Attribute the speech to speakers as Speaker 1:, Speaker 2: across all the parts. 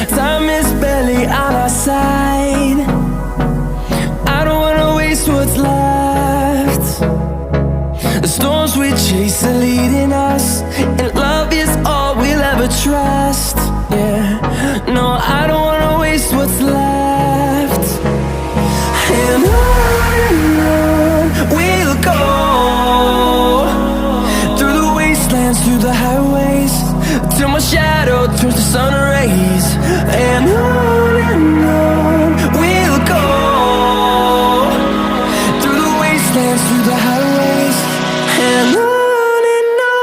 Speaker 1: Time is barely on our side. I don't wanna waste what's left. The storms we chase are leading us, and love is all we'll ever trust. Yeah, no, I don't wanna waste what's left. And on we'll go, through the wastelands, through the highways, till my shadow turns to sun rays. And on we'll go, through the wastelands, through the highways, and on we'll go.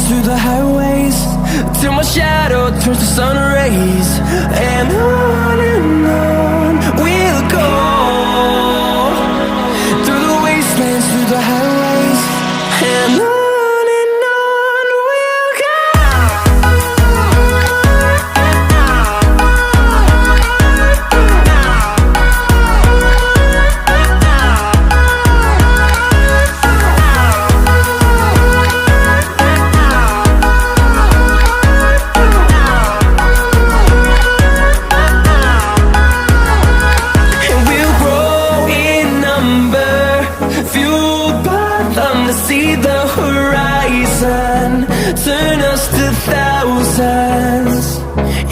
Speaker 1: Through the highways, till my shadow turns to sun rays. And on we'll go, through the wastelands, through the highways, and on we'll go. To see the horizon turn us to thousands,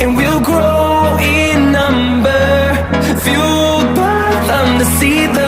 Speaker 1: and we'll grow in number, fueled by them to see the